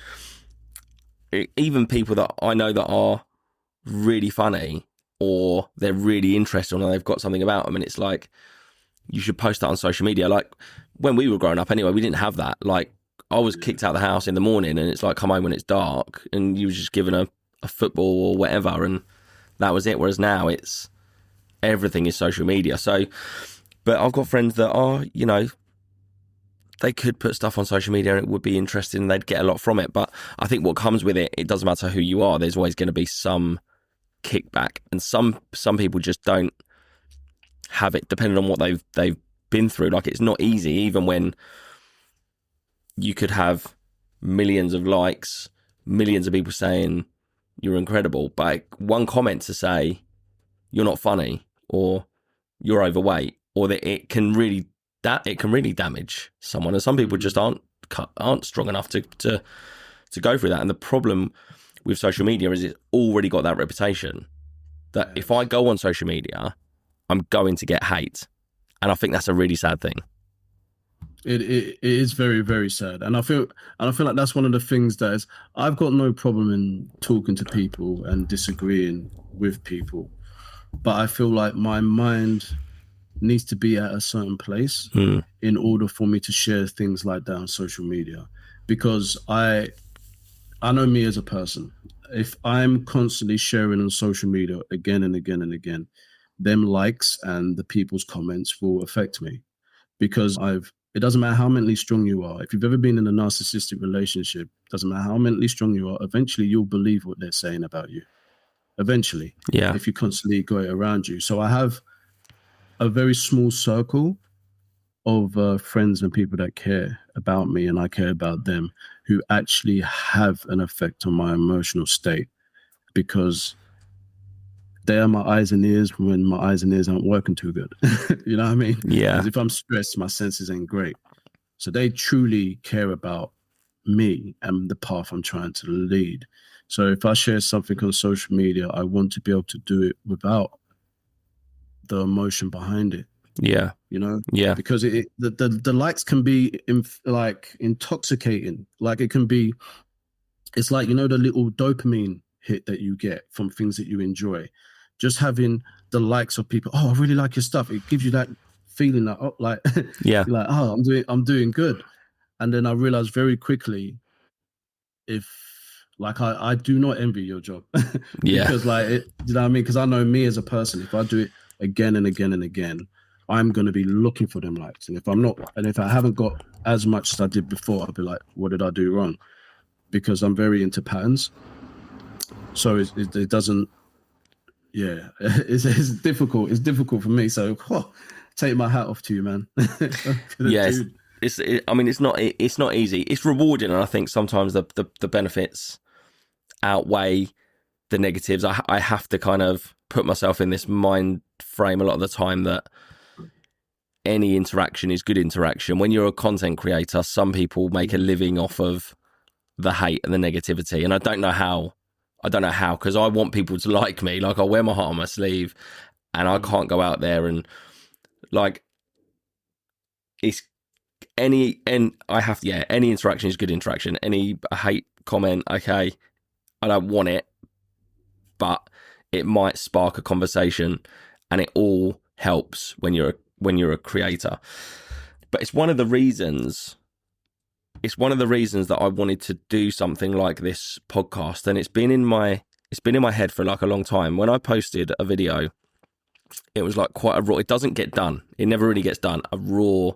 even people that I know that are really funny or they're really interesting or they've got something about them, and it's like, you should post that on social media. Like, when we were growing up anyway, we didn't have that. Like, I was kicked out of the house in the morning and it's like, come home when it's dark, and you were just given a football or whatever, and that was it. Whereas now it's everything is social media. So, but I've got friends that are, you know, they could put stuff on social media and it would be interesting and they'd get a lot from it. But I think what comes with it, it doesn't matter who you are, there's always going to be some kickback. And some people just don't have it, depending on what they've been through. Like, it's not easy, even when you could have millions of likes, millions of people saying you're incredible, but one comment to say you're not funny or you're overweight, or that it can really damage someone. And some people just aren't strong enough to go through that. And the problem with social media is it's already got that reputation that if I go on social media, I'm going to get hate. And I think that's a really sad thing. It is very, very sad. And I feel like that's one of the things that is, I've got no problem in talking to people and disagreeing with people, but I feel like my mind needs to be at a certain place in order for me to share things like that on social media. Because I know me as a person. If I'm constantly sharing on social media again and again and again, them likes and the people's comments will affect me. Because it doesn't matter how mentally strong you are. If you've ever been in a narcissistic relationship, doesn't matter how mentally strong you are, eventually you'll believe what they're saying about you. Eventually. Yeah. If you constantly go it around you. So I have a very small circle of friends and people that care about me and I care about them, who actually have an effect on my emotional state, because they are my eyes and ears when my eyes and ears aren't working too good. You know what I mean? Yeah. Because if I'm stressed, my senses ain't great. So they truly care about me and the path I'm trying to lead. So if I share something on social media, I want to be able to do it without the emotion behind it. Yeah. You know? Yeah. Because the likes can be like intoxicating. Like it can be, it's like, you know, the little dopamine hit that you get from things that you enjoy. Just having the likes of people, oh, I really like your stuff. It gives you that feeling that, oh, like, Yeah. you're like, oh, I'm doing good. And then I realized very quickly, if like I do not envy your job. Yeah. Because like you know what I mean? Because I know me as a person, if I do it again and again and again, I'm gonna be looking for them likes. And if I'm not, and if I haven't got as much as I did before, I'll be like, what did I do wrong? Because I'm very into patterns. So it doesn't, yeah, it's difficult. It's difficult for me. So take my hat off to you, man. Yes. I mean, it's not easy. It's rewarding, and I think sometimes the benefits outweigh the negatives. I have to kind of put myself in this mind frame a lot of the time that any interaction is good interaction. When you're a content creator, some people make a living off of the hate and the negativity, and I don't know how, because I want people to like me. Like, I wear my heart on my sleeve, and I can't go out there and like, it's any interaction is good interaction. Any hate comment, okay, I don't want it, but it might spark a conversation, and it all helps when you're a creator. But it's one of the reasons that I wanted to do something like this podcast, and it's been in my head for like a long time. When I posted a video, it was like quite a raw, it doesn't get done, it never really gets done, a raw,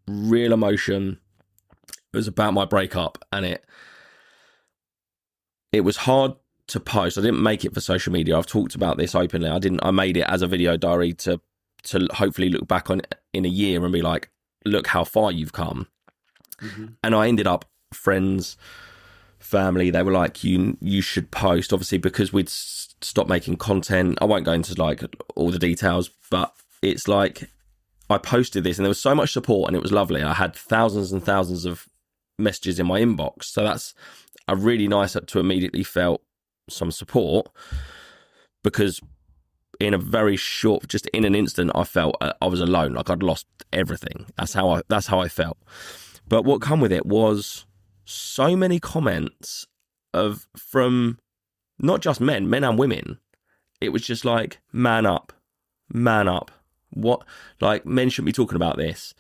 real emotion. It was about my breakup, and it was hard to post. I didn't make it for social media. I've talked about this openly. I made it as a video diary to hopefully look back on it in a year and be like, look how far you've come. Mm-hmm. And I ended up, friends, family, they were like, you should post, obviously, because we'd stopped making content. I won't go into like all the details, but it's like, I posted this and there was so much support, and it was lovely. I had thousands and thousands of messages in my inbox. So that's a really nice to immediately felt some support, because in a very short, just in an instant, I felt I was alone. Like I'd lost everything. That's how I felt. But what come with it was so many comments from not just men and women. It was just like, man up. What, like, men shouldn't be talking about this.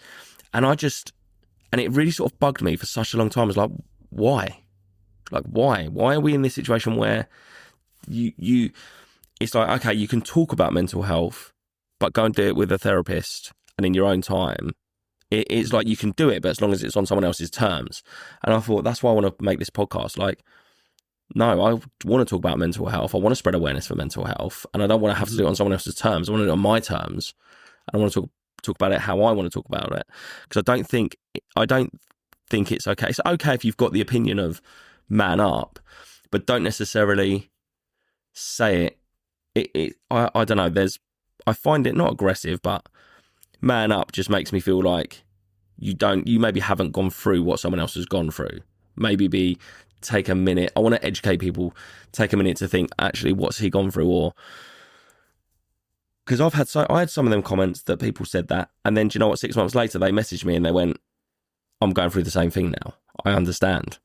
And it really sort of bugged me for such a long time. I was like, why? Like, why? Why are we in this situation where it's like, okay, you can talk about mental health, but go and do it with a therapist and in your own time. It's like you can do it, but as long as it's on someone else's terms. And I thought, that's why I want to make this podcast. Like, no, I want to talk about mental health. I want to spread awareness for mental health, and I don't want to have to do it on someone else's terms. I want to do it on my terms. I want to talk about it how I want to talk about it, because I don't think it's okay. It's okay if you've got the opinion of man up, but don't necessarily say it. I don't know. I find it not aggressive, but man up just makes me feel like you maybe haven't gone through what someone else has gone through. Maybe take a minute. I want to educate people. Take a minute to think, actually, what's he gone through? Or because I had some of them comments that people said that, and then do you know what? 6 months later, they messaged me and they went, "I'm going through the same thing now. I understand."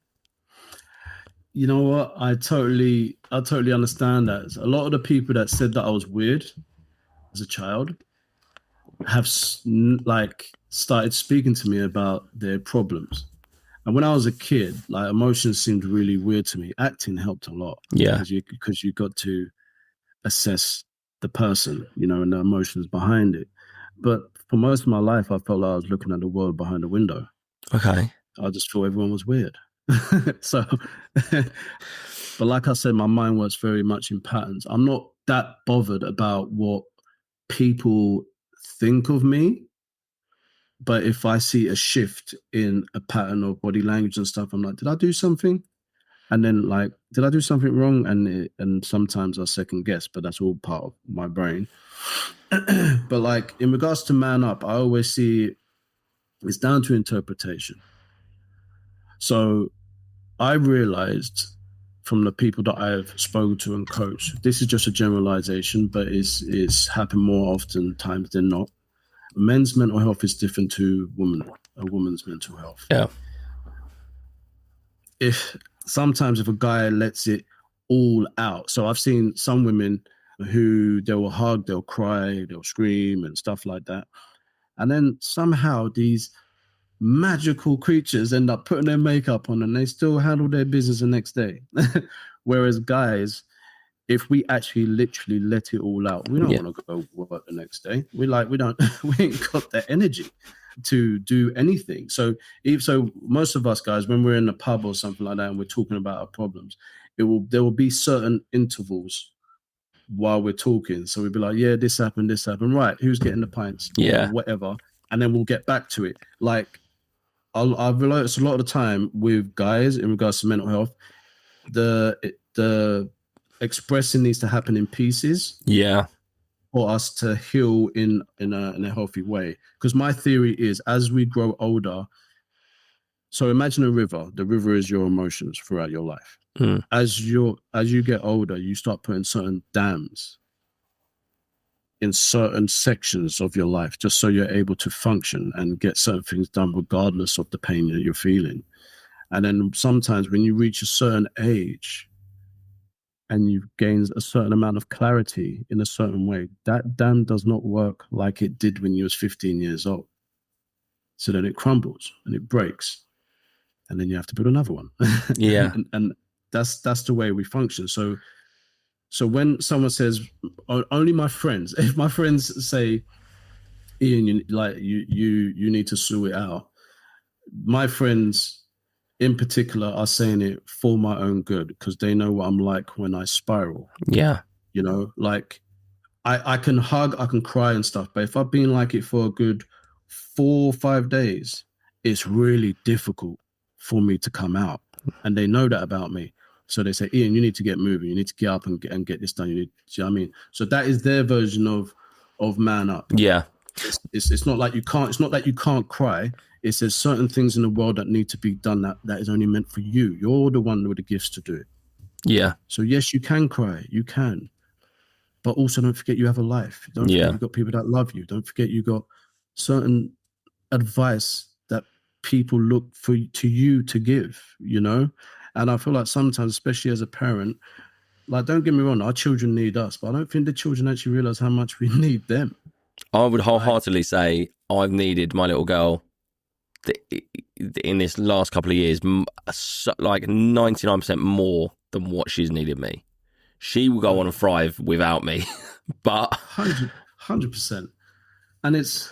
You know what? I totally understand that. A lot of the people that said that I was weird as a child have like started speaking to me about their problems. And when I was a kid, like, emotions seemed really weird to me. Acting helped a lot. Yeah. Because you got to assess the person, you know, and the emotions behind it. But for most of my life, I felt like I was looking at the world behind the window. Okay. I just thought everyone was weird. So, but like I said, my mind works very much in patterns. I'm not that bothered about what people think of me. But if I see a shift in a pattern of body language and stuff, I'm like, did I do something? And then like, did I do something wrong? And sometimes I second guess, but that's all part of my brain. But like in regards to man up, I always see it's down to interpretation. So I realized from the people that I've spoken to and coached, this is just a generalization, but it's happened more often times than not. Men's mental health is different to a woman's mental health. Yeah. If a guy lets it all out, so I've seen some women who they will hug, they'll cry, they'll scream and stuff like that. And then somehow these magical creatures end up putting their makeup on and they still handle their business the next day. Whereas guys, if we actually literally let it all out, we don't want to go work the next day. We ain't got that energy to do anything. So most of us guys, when we're in a pub or something like that and we're talking about our problems, there will be certain intervals while we're talking. So we'd be like, yeah, this happened. Right, who's getting the pints? Yeah. Or whatever. And then we'll get back to it. Like, I've realized a lot of the time with guys in regards to mental health, the expressing needs to happen in pieces. Yeah. For us to heal in a healthy way. Because my theory is, as we grow older, so imagine a river. The river is your emotions throughout your life. As you get older, you start putting certain dams in certain sections of your life, just so you're able to function and get certain things done regardless of the pain that you're feeling. And then sometimes when you reach a certain age and you've gained a certain amount of clarity in a certain way, that dam does not work like it did when you was 15 years old. So then it crumbles and it breaks. And then you have to build another one. Yeah. and that's the way we function. So when someone says, only my friends, if my friends say, Ian, you need to sort it out, my friends in particular are saying it for my own good, because they know what I'm like when I spiral. Yeah. You know, like I can hug, I can cry and stuff, but if I've been like it for a good 4 or 5 days, it's really difficult for me to come out. And they know that about me. So they say, Ian, you need to get moving. You need to get up and get this done. You know what I mean? So that is their version of man up. Yeah. It's not like you can't. It's not that you can't cry. It's there's certain things in the world that need to be done that is only meant for you. You're the one with the gifts to do it. Yeah. So yes, you can cry. You can, but also don't forget you have a life. Don't forget you've got people that love you. Don't forget you got certain advice that people look to you to give. You know. And I feel like sometimes, especially as a parent, like, don't get me wrong, our children need us, but I don't think the children actually realize how much we need them. I would wholeheartedly say I've needed my little girl in this last couple of years, like 99% more than what she's needed me. She will go on and thrive without me, but 100%. And it's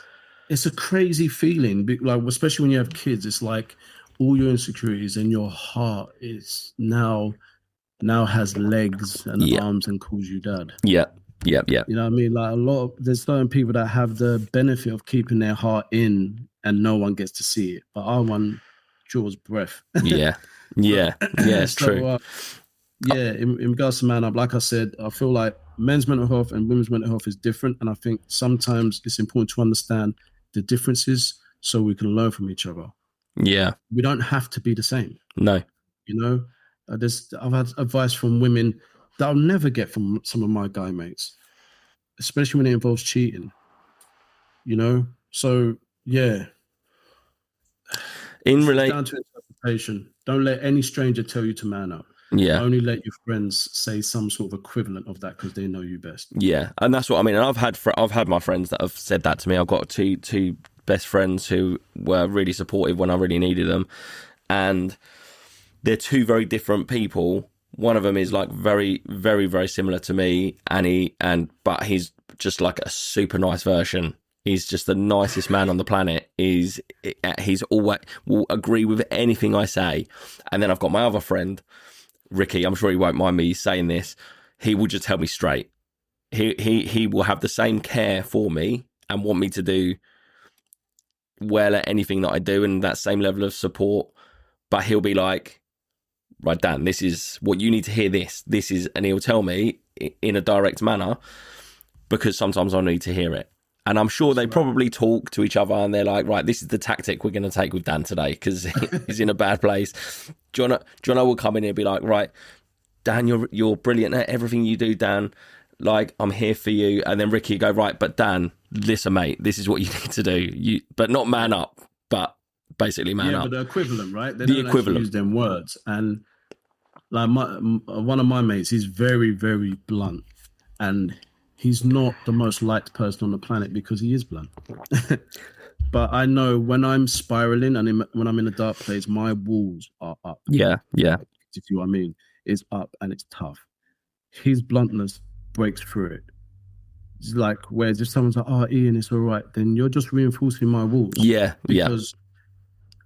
a crazy feeling, like, especially when you have kids. It's like all your insecurities and your heart is now has legs and arms and calls you dad. Yeah. You know what I mean? Like there's certain people that have the benefit of keeping their heart in and no one gets to see it. But our one draws breath. Yeah. It's so, true. In regards to man up, like I said, I feel like men's mental health and women's mental health is different. And I think sometimes it's important to understand the differences so we can learn from each other. Yeah. We don't have to be the same. No. You know, I've had advice from women that I'll never get from some of my guy mates, especially when it involves cheating. You know? So, yeah. Down to interpretation. Don't let any stranger tell you to man up. Yeah. Only let your friends say some sort of equivalent of that because they know you best. Yeah. And that's what I mean. And I've had my friends that have said that to me. I've got two best friends who were really supportive when I really needed them, and they're two very different people. One of them is like very, very, very similar to me, but he's just like a super nice version. He's just the nicest man on the planet. He's always will agree with anything I say. And then I've got my other friend, Ricky. I'm sure he won't mind me saying this. He will just tell me straight. He will have the same care for me and want me to do well at anything that I do and that same level of support, but he'll be like, right, Dan, this is what you need to hear, this is, and he'll tell me in a direct manner, because sometimes I need to hear it. And I'm sure they probably talk to each other and they're like, right, this is the tactic we're going to take with Dan today because he's in a bad place. Jono will come in here and be like, right, Dan, you're brilliant at everything you do, Dan. Like, I'm here for you. And then Ricky go, right, but Dan, listen, mate, this is what you need to do. But not man up, but basically man up. Yeah, but the equivalent, right? They the don't equivalent. use them words. And like one of my mates, he's very, very blunt. And he's not the most liked person on the planet because he is blunt. But I know when I'm spiraling and when I'm in a dark place, my walls are up. Yeah. If you know what I mean. It's up and it's tough. His bluntness breaks through it. It's like, whereas if someone's like, oh, Ian, it's all right, then you're just reinforcing my walls. Yeah, because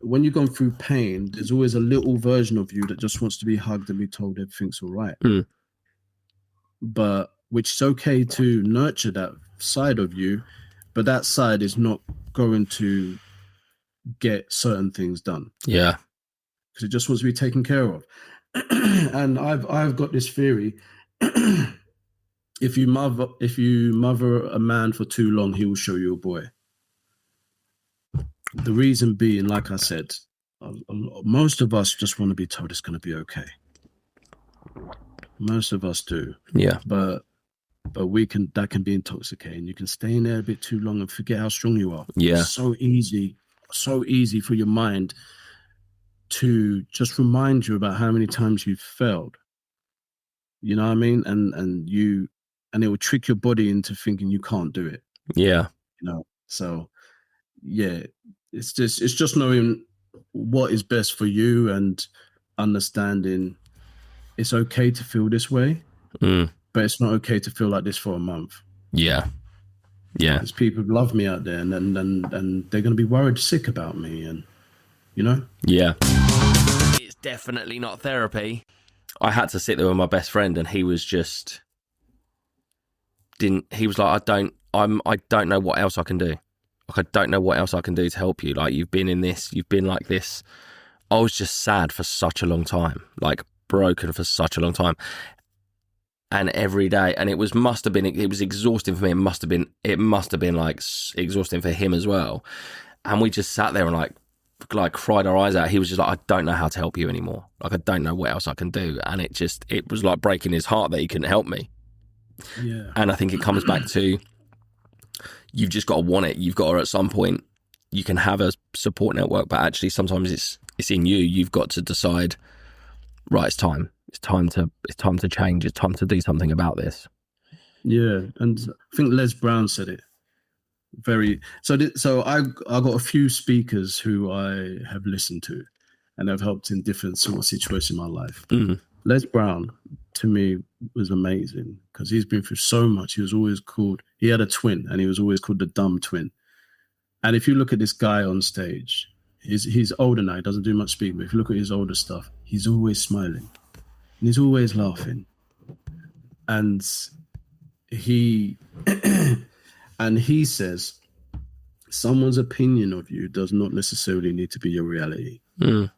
when you're going through pain, there's always a little version of you that just wants to be hugged and be told everything's all right. But which is okay to nurture that side of you, but that side is not going to get certain things done. Yeah. Because it just wants to be taken care of. And I've got this theory. If you mother a man for too long, he will show you a boy. The reason being, like I said, most of us just want to be told it's going to be okay. Most of us do. Yeah. But that can be intoxicating. You can stay in there a bit too long and forget how strong you are. Yeah. It's so easy for your mind to just remind you about how many times you've failed. You know what I mean? And it will trick your body into thinking you can't do it. Yeah. You know, so yeah, it's just knowing what is best for you and understanding it's okay to feel this way, but it's not okay to feel like this for a month. Yeah. Yeah. Because people love me out there and they're going to be worried sick about me, and you know? Yeah. It's definitely not therapy. I had to sit there with my best friend and he was just he was like, I don't know what else I can do. Like, I don't know what else I can do to help you. Like, you've been in this, you've been like this. I was just sad for such a long time, like broken for such a long time. And every day, and it was exhausting for me. It must have been like exhausting for him as well. And we just sat there and like cried our eyes out. He was just like, I don't know how to help you anymore. Like, I don't know what else I can do. And it was like breaking his heart that he couldn't help me. Yeah. And I think it comes back to, you've just got to want it. You've got to, at some point, you can have a support network, but actually sometimes it's in you. You've got to decide, right, it's time. It's time to change. It's time to do something about this. Yeah. And I think Les Brown said it. So I got a few speakers who I have listened to and have helped in different sort of situations in my life. Mm-hmm. Les Brown, to me, was amazing because he's been through so much. He had a twin and he was always called the dumb twin. And if you look at this guy on stage, he's older now, he doesn't do much speaking, but if you look at his older stuff, he's always smiling and he's always laughing. And he says, someone's opinion of you does not necessarily need to be your reality. And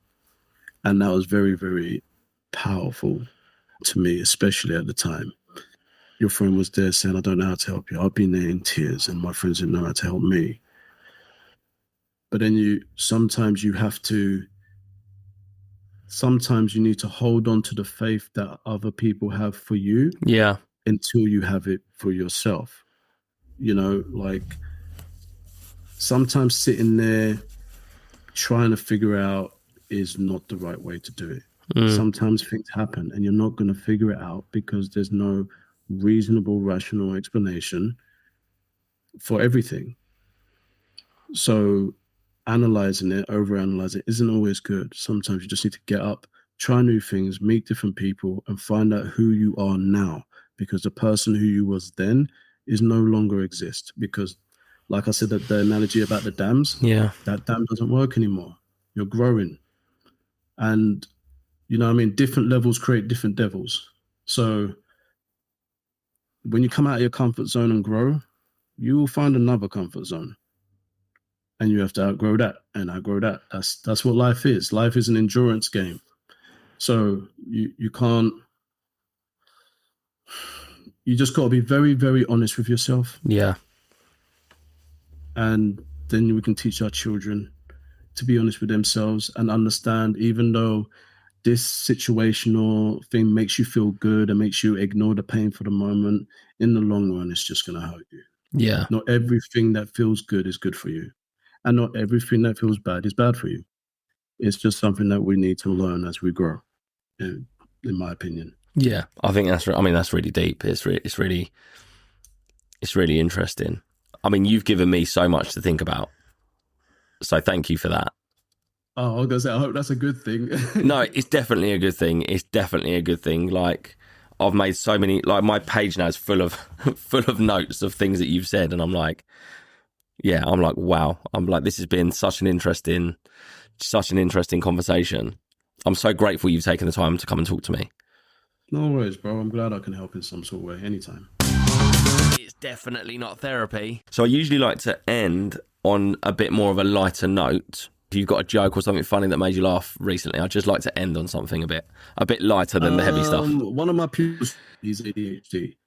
that was very, very powerful to me, especially at the time. Your friend was there saying, I don't know how to help you. I've been there in tears and my friends didn't know how to help me. But then sometimes you need to hold on to the faith that other people have for you. Yeah. Until you have it for yourself. You know, like sometimes sitting there trying to figure out is not the right way to do it. Sometimes things happen and you're not going to figure it out because there's no reasonable, rational explanation for everything. So analyzing it, overanalyzing it isn't always good. Sometimes you just need to get up, try new things, meet different people and find out who you are now, because the person who you was then is no longer exist. Because like I said, the analogy about the dams, that dam doesn't work anymore. You're growing. And you know what I mean? Different levels create different devils. So when you come out of your comfort zone and grow, you will find another comfort zone. and you have to outgrow that and outgrow that. That's what life is. Life is an endurance game. So you can't. You just got to be very, very honest with yourself. Yeah. And then we can teach our children to be honest with themselves and understand, even though this situational thing makes you feel good and makes you ignore the pain for the moment, in the long run, it's just going to hurt you. Yeah. Not everything that feels good is good for you. And not everything that feels bad is bad for you. It's just something that we need to learn as we grow, in my opinion. Yeah, I think that's really deep. It's really interesting. I mean, you've given me so much to think about. So thank you for that. Oh, I was going to say, I hope that's a good thing. No, it's definitely a good thing. It's definitely a good thing. Like, I've made so many, like, my page now is full of notes of things that you've said. And I'm like, wow. I'm like, this has been such an interesting conversation. I'm so grateful you've taken the time to come and talk to me. No worries, bro. I'm glad I can help in some sort of way, anytime. It's definitely not therapy. So I usually like to end on a bit more of a lighter note. If you've got a joke or something funny that made you laugh recently, I'd just like to end on something a bit lighter than the heavy stuff. One of my pupils, he's ADHD,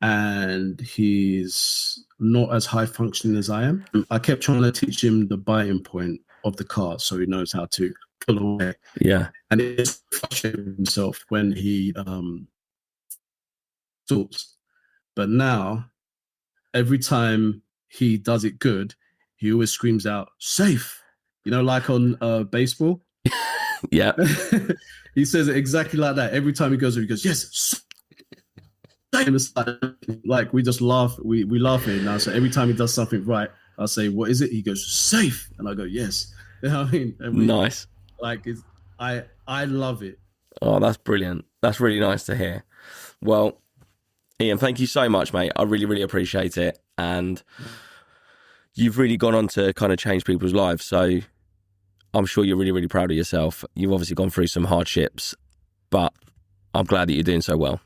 and he's not as high functioning as I am. I kept trying to teach him the biting point of the car so he knows how to pull away. Yeah. And it's frustrating himself when he talks. But now, every time he does it good, he always screams out, "Safe!" You know, like on baseball. Yeah. He says it exactly like that. Every time he goes, "Yes." And it's like we just laugh. We laugh at it now. So every time he does something right, I'll say, "What is it?" He goes, "Safe." And I go, "Yes." You know what I mean? Nice. Like, I love it. Oh, that's brilliant. That's really nice to hear. Well, Ian, thank you so much, mate. I really, really appreciate it. And you've really gone on to kind of change people's lives. So I'm sure you're really, really proud of yourself. You've obviously gone through some hardships, but I'm glad that you're doing so well.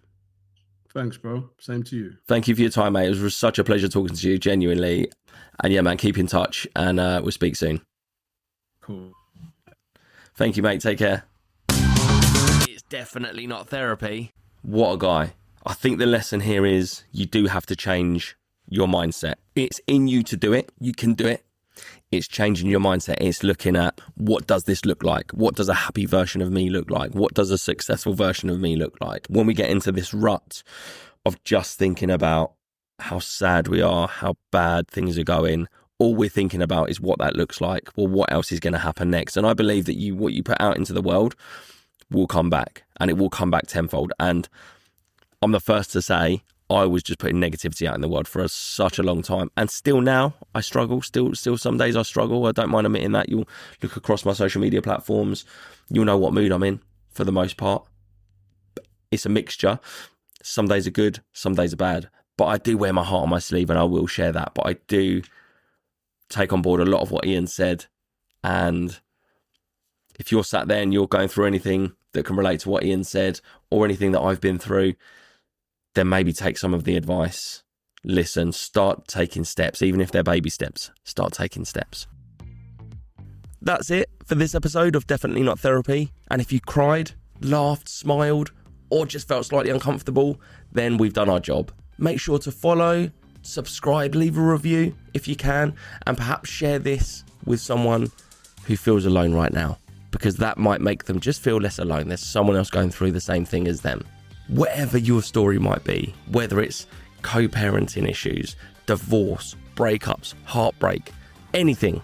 Thanks, bro. Same to you. Thank you for your time, mate. It was such a pleasure talking to you, genuinely. And yeah, man, keep in touch and we'll speak soon. Cool. Thank you, mate. Take care. It's definitely not therapy. What a guy. I think the lesson here is you do have to change your mindset. It's in you to do it. You can do it. It's changing your mindset. It's looking at, what does this look like? What does a happy version of me look like? What does a successful version of me look like? When we get into this rut of just thinking about how sad we are, how bad things are going, all we're thinking about is what that looks like. Well, what else is going to happen next? And I believe that what you put out into the world will come back, and it will come back tenfold. And I'm the first to say I was just putting negativity out in the world for such a long time. And still now I struggle. Still some days I struggle. I don't mind admitting that. You'll look across my social media platforms. You'll know what mood I'm in for the most part. It's a mixture. Some days are good, some days are bad. But I do wear my heart on my sleeve, and I will share that. But I do take on board a lot of what Ian said. And if you're sat there and you're going through anything that can relate to what Ian said or anything that I've been through, then maybe take some of the advice, listen, start taking steps, even if they're baby steps, start taking steps. That's it for this episode of Definitely Not Therapy. And if you cried, laughed, smiled, or just felt slightly uncomfortable, then we've done our job. Make sure to follow, subscribe, leave a review if you can, and perhaps share this with someone who feels alone right now, because that might make them just feel less alone. There's someone else going through the same thing as them. Whatever your story might be, whether it's co-parenting issues, divorce, breakups, heartbreak, anything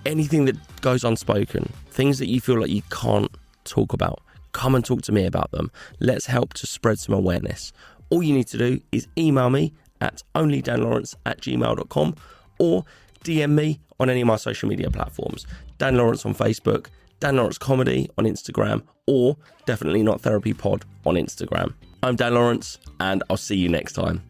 that goes unspoken, things that you feel like you can't talk about, come and talk to me about them. Let's help to spread some awareness. All you need to do is email me at onlydanlawrence@gmail.com or DM me on any of my social media platforms. Dan Lawrence on Facebook, Dan Lawrence Comedy on Instagram, or Definitely Not Therapy Pod on Instagram. I'm Dan Lawrence, and I'll see you next time.